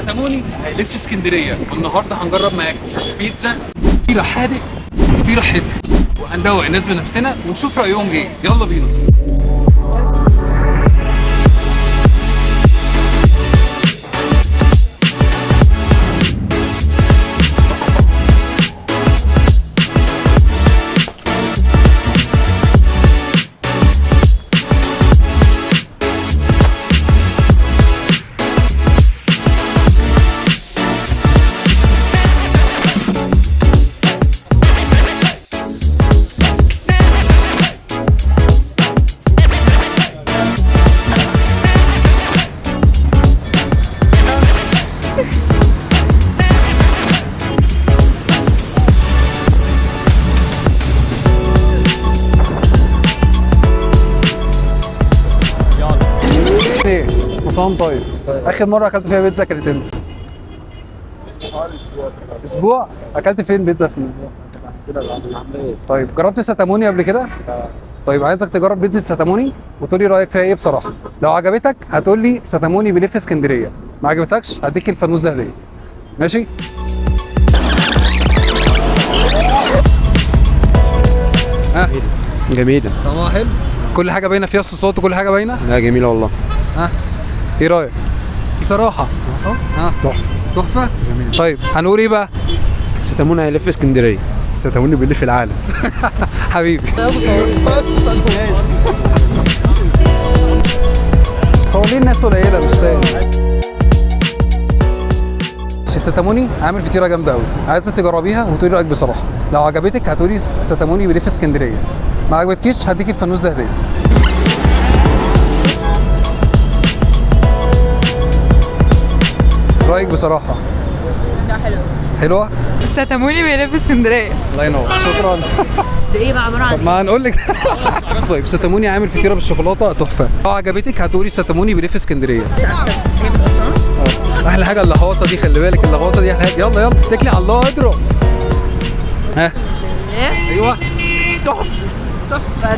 ستاموني هيلف اسكندريه، والنهارده هنجرب معاكم بيتزا فطيره حادق وفطيره حلو، وهندوق الناس بنفسنا ونشوف رايهم ايه. يلا بينا. حسام طيب، اخر مره اكلت فيها بيتزا كانت امتى؟ اسبوع. اكلت فين بيتزا في الاسبوع؟ طيب جربت ستاموني قبل كده؟ طيب عايزك تجرب بيتزا ستاموني وتقول لي رايك فيها ايه بصراحه. لو عجبتك هتقول لي ستاموني بيلف اسكندريه، ما عجبتكش هديك الفانوس ده هديه. ماشي؟ ها جميلة. طعمها حلو؟ كل حاجه باينه فيها، الصوصات وكل حاجه باينه؟ لا جميلة والله. ها ايه رايك؟ بصراحه ها تحفة. تحفه؟ جميل. طيب هنقول ايه بقى؟ ستاموني هيلف اسكندرية. ستاموني بيلف العالم. حبيبي. هو ليه الناس قليله مش فاهم. ستاموني عامل فطيره جامده قوي، عايزك تجربيها وتقولي رايك بصراحه. لو عجبتك هتقولي ستاموني بيلف اسكندريه، ما عجبتكيش هديك الفانوس ده هديه. رايك بصراحه؟ حلوه. حلوه؟ ستاموني بيلف اسكندريه. الله ينور، شكرا. ده ايه بقى عباره عن طب ما هنقول لك. طيب ستاموني عامل فطيره بالشوكولاته تحفه، لو عجبتك هتقولي ستاموني بيلف اسكندريه. احلى حاجه اللغوصه دي، خلي بالك اللغوصه دي احلى حاجه. يلا يلا اتكلي على الله اضرب. ها ايه؟ ايوه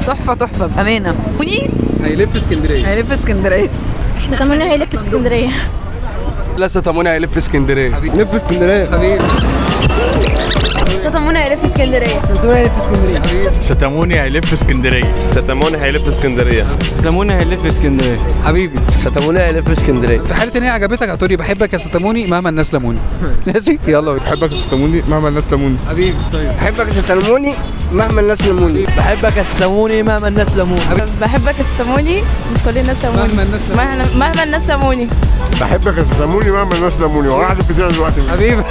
تحفه تحفه بامانه. ستاموني هيلف اسكندريه. هيلف اسكندريه. ستاموني هيلف اسكندريه. لا ستاموني هيلف اسكندريه. لف اسكندرية. حبيبي ستاموني هيلف اسكندريه. ستاموني هيلف اسكندريه. حبيبي ستاموني هيلف اسكندريه. ستاموني هيلف اسكندريه. ستاموني هيلف اسكندرية. حبيبي. ستاموني هيلف اسكندرية. في حاله ان هي عجبتك هتقولي بحبك يا ستاموني مهما الناس لموني. ماشي يلا بينا. بحبك يا ستاموني مهما الناس لموني. حبيبي طيب. بحبك يا ستاموني مهما الناس لموني. بحبك يا ستاموني مهما الناس لموني. بحبك يا ستاموني كل الناس لموني. مهما الناس لموني. مهما الناس لموني. بحبك يا ستاموني مهما الناس لموني، وراح الفطيره دلوقتي. حبيبي.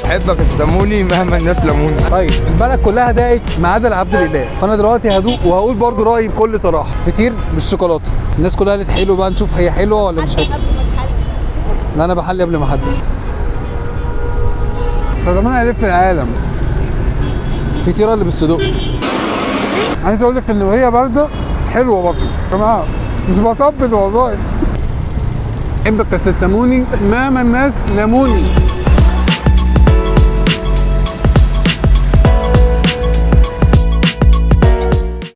بحبك يا ستاموني مهما الناس لموني. طيب البلد كلها دقت ما عدا العبد لله، فانا دلوقتي هدوق وهقول برضو رايي بكل صراحه. فطير بالشوكولاته، الناس كلها قالت حلو، بقى نشوف هي حلوه ولا مش حلوه. لا انا بحلي قبل ما احدد. ستاموني هيلف العالم. فطيره اللي بالصدق، عايز اقول لك ان وهي بارده حلوه برضه يا جماعه، مش بطبل والله. بحبك يا ستاموني مهما الناس لموني.